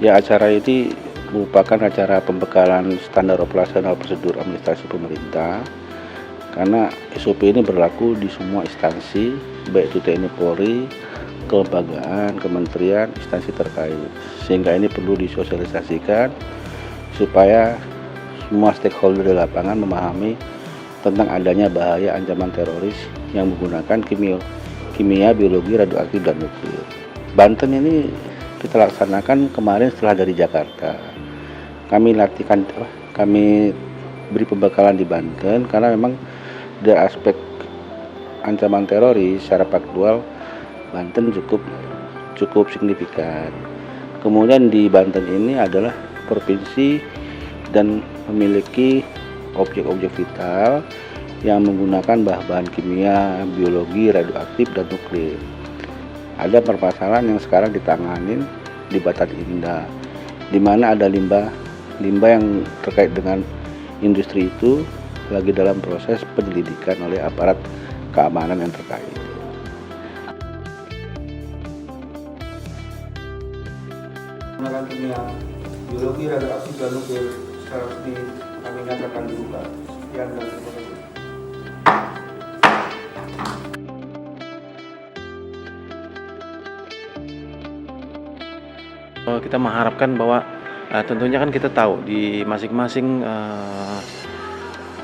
Ya, acara ini merupakan acara pembekalan standar operasional prosedur administrasi pemerintah, karena SOP ini berlaku di semua instansi, baik itu TNI Polri, kelembagaan, kementerian, instansi terkait. Sehingga ini perlu disosialisasikan supaya semua stakeholder di lapangan memahami tentang adanya bahaya ancaman teroris yang menggunakan kimia, biologi, radioaktif, dan nuklir. Banten ini kita laksanakan kemarin setelah dari Jakarta. Kami beri pembekalan di Banten karena memang dari aspek ancaman teroris secara faktual Banten cukup signifikan. Kemudian di Banten ini adalah provinsi dan memiliki objek-objek vital yang menggunakan bahan kimia, biologi, radioaktif, dan nuklir. Ada permasalahan yang sekarang ditanganin di Batan Indah, di mana ada limbah yang terkait dengan industri itu lagi dalam proses penyelidikan oleh aparat keamanan yang terkait. Menggunakan kimia, biologi, radioaktif, dan nuklir secara resmi kami nyatakan dibuka. Sekian dan terima kasih. Kita mengharapkan bahwa tentunya kan kita tahu di masing-masing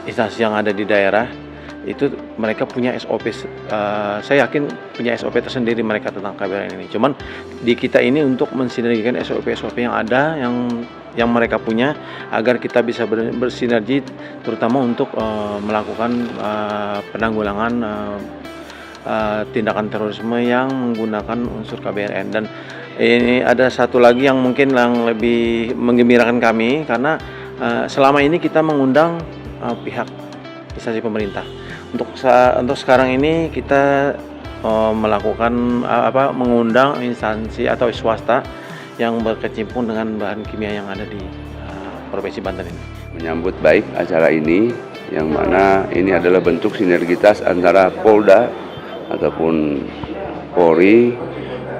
instansi yang ada di daerah itu mereka punya SOP, saya yakin punya SOP tersendiri mereka tentang KBRN ini. Cuman di kita ini untuk mensinergikan SOP yang ada yang mereka punya agar kita bisa bersinergi terutama untuk melakukan penanggulangan tindakan terorisme yang menggunakan unsur KBRN. Dan ini ada satu lagi yang mungkin yang lebih menggembirakan kami karena selama ini kita mengundang pihak instansi pemerintah. Untuk sekarang ini kita melakukan mengundang instansi atau swasta yang berkecimpung dengan bahan kimia yang ada di Provinsi Banten ini. Menyambut baik acara ini, yang mana ini adalah bentuk sinergitas antara Polda ataupun Polri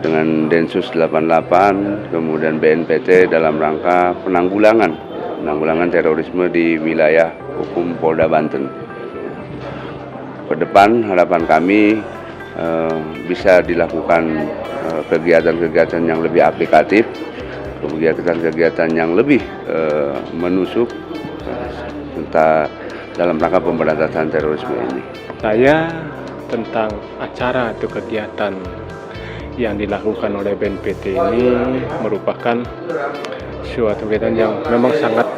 dengan Densus 88, kemudian BNPT dalam rangka penanggulangan terorisme di wilayah hukum Polda Banten. Ke depan harapan kami bisa dilakukan kegiatan-kegiatan yang lebih aplikatif, kegiatan-kegiatan yang lebih menusuk dalam rangka pemberantasan terorisme ini. Saya tentang acara atau kegiatan yang dilakukan oleh BNPT ini merupakan suatu kegiatan yang memang sangat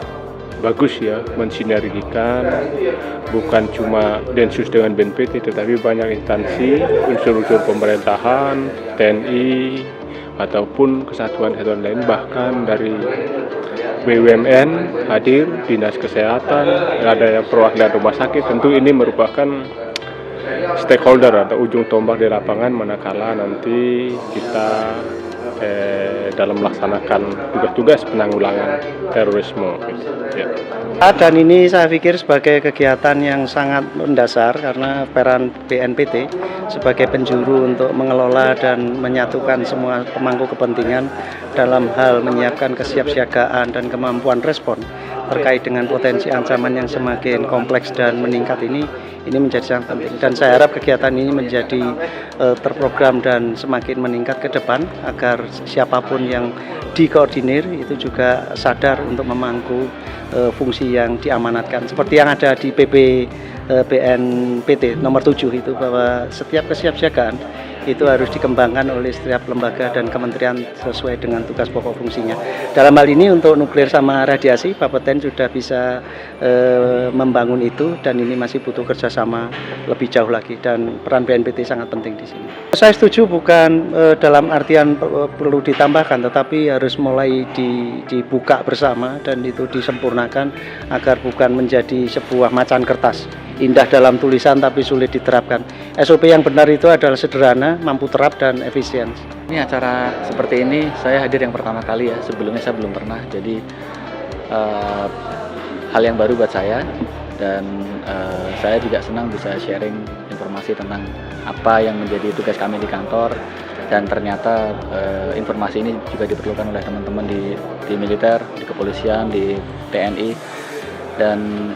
bagus ya, mensinergikan bukan cuma Densus dengan BNPT tetapi banyak instansi, unsur-unsur pemerintahan, TNI ataupun kesatuan-kesatuan lain, bahkan dari BUMN hadir, dinas kesehatan, ada yang perwakilan rumah sakit. Tentu ini merupakan stakeholder atau ujung tombak di lapangan manakala nanti kita dalam melaksanakan tugas-tugas penanggulangan terorisme. Ya. Dan ini saya pikir sebagai kegiatan yang sangat mendasar karena peran BNPT sebagai penjuru untuk mengelola dan menyatukan semua pemangku kepentingan dalam hal menyiapkan kesiapsiagaan dan kemampuan respon terkait dengan potensi ancaman yang semakin kompleks dan meningkat ini menjadi sangat penting. Dan saya harap kegiatan ini menjadi terprogram dan semakin meningkat ke depan agar siapapun yang dikoordinir itu juga sadar untuk memangku fungsi yang diamanatkan. Seperti yang ada di PP BNPT nomor 7 itu, bahwa setiap kesiapsiagaan itu harus dikembangkan oleh setiap lembaga dan kementerian sesuai dengan tugas pokok fungsinya. Dalam hal ini untuk nuklir sama radiasi, Bapeten sudah bisa membangun itu, dan ini masih butuh kerjasama lebih jauh lagi, dan peran BNPT sangat penting di sini. Saya setuju bukan dalam artian perlu ditambahkan, tetapi harus mulai dibuka bersama dan itu disempurnakan agar bukan menjadi sebuah macan kertas. Indah dalam tulisan tapi sulit diterapkan. SOP yang benar itu adalah sederhana, mampu terap, dan efisien. Ini acara seperti ini saya hadir yang pertama kali ya, sebelumnya saya belum pernah. Jadi hal yang baru buat saya, dan saya juga senang bisa sharing informasi tentang apa yang menjadi tugas kami di kantor, dan ternyata informasi ini juga diperlukan oleh teman-teman di militer, di kepolisian, di TNI. Dan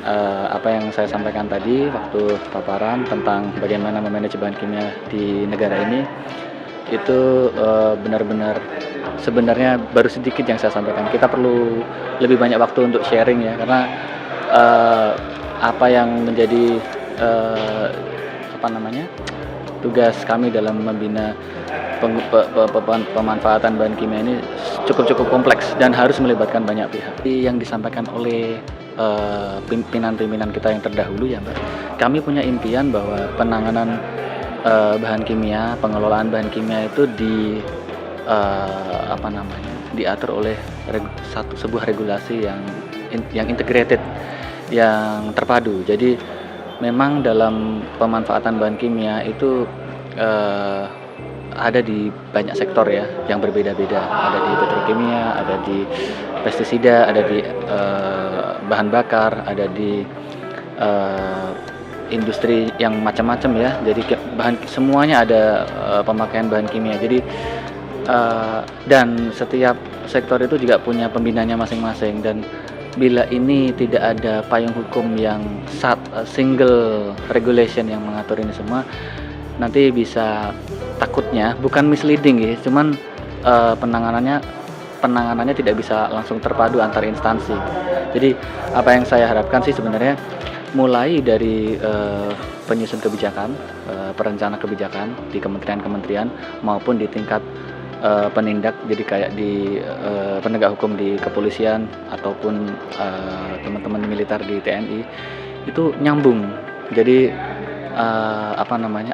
apa yang saya sampaikan tadi waktu paparan tentang bagaimana memanage bahan kimia di negara ini, itu benar-benar sebenarnya baru sedikit yang saya sampaikan. Kita perlu lebih banyak waktu untuk sharing ya, karena apa yang menjadi tugas kami dalam membina pemanfaatan bahan kimia ini cukup kompleks dan harus melibatkan banyak pihak. Yang disampaikan oleh pimpinan-pimpinan kita yang terdahulu ya Mbak, kami punya impian bahwa penanganan bahan kimia, pengelolaan bahan kimia itu diatur oleh sebuah regulasi yang integrated, yang terpadu. Jadi memang dalam pemanfaatan bahan kimia itu ada di banyak sektor ya yang berbeda-beda. Ada di petrokimia, ada di pestisida, ada di bahan bakar, ada di industri yang macam-macam ya. Jadi semuanya ada pemakaian bahan kimia. Jadi dan setiap sektor itu juga punya pembinanya masing-masing, dan bila ini tidak ada payung hukum yang single regulation yang mengatur ini semua, nanti bisa takutnya bukan misleading ya, cuman penanganannya tidak bisa langsung terpadu antar instansi. Jadi apa yang saya harapkan sih sebenarnya mulai dari penyusun kebijakan, perencana kebijakan di kementerian-kementerian maupun di tingkat penindak, jadi kayak di penegak hukum di kepolisian ataupun teman-teman militer di TNI, itu nyambung. Jadi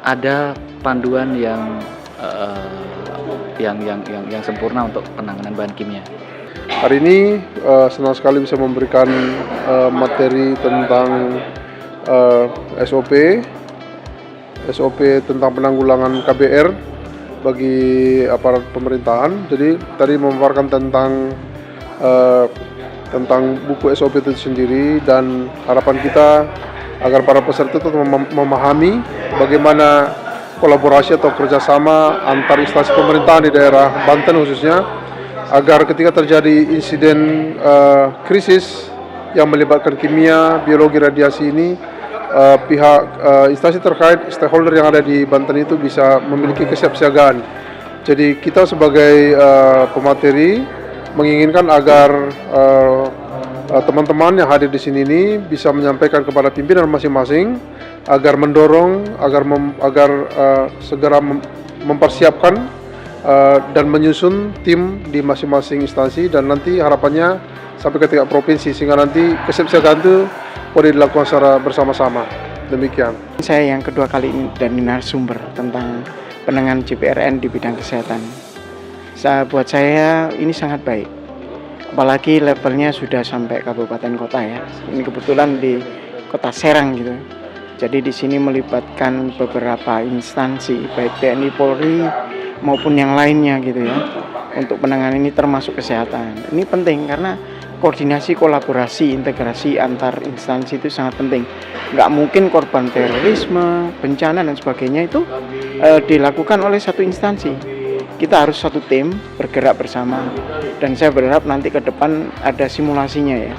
ada panduan yang sempurna untuk penanganan bahan kimia. Hari ini senang sekali bisa memberikan materi tentang SOP tentang penanggulangan KBR bagi aparat pemerintahan. Jadi tadi memaparkan tentang buku SOP itu sendiri, dan harapan kita agar para peserta itu memahami bagaimana kolaborasi atau kerjasama antar instansi pemerintahan di daerah Banten khususnya, agar ketika terjadi insiden krisis yang melibatkan kimia, biologi, radiasi ini, pihak instansi terkait, stakeholder yang ada di Banten itu bisa memiliki kesiapsiagaan. Jadi kita sebagai pemateri menginginkan agar teman-teman yang hadir di sini ini bisa menyampaikan kepada pimpinan masing-masing agar mendorong agar segera mempersiapkan dan menyusun tim di masing-masing instansi, dan nanti harapannya sampai ke tingkat provinsi, sehingga nanti kesiapsiagaan itu boleh dilakukan secara bersama-sama. Demikian. Saya yang kedua kali ini dan narasumber tentang penanganan JPRN di bidang kesehatan. Buat saya ini sangat baik, apalagi levelnya sudah sampai kabupaten kota ya. Ini kebetulan di kota Serang gitu. Jadi di sini melibatkan beberapa instansi baik TNI, Polri maupun yang lainnya gitu ya, untuk penanganan ini termasuk kesehatan. Ini penting karena koordinasi, kolaborasi, integrasi antar instansi itu sangat penting. Nggak mungkin korban terorisme, bencana dan sebagainya itu dilakukan oleh satu instansi. Kita harus satu tim bergerak bersama, dan saya berharap nanti ke depan ada simulasinya ya.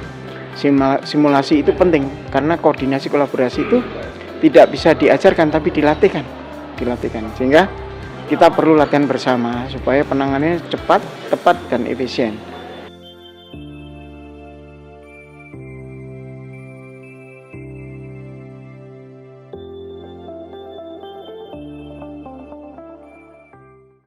Simulasi itu penting karena koordinasi, kolaborasi itu tidak bisa diajarkan tapi dilatihkan, sehingga kita perlu latihan bersama supaya penanganannya cepat, tepat, dan efisien.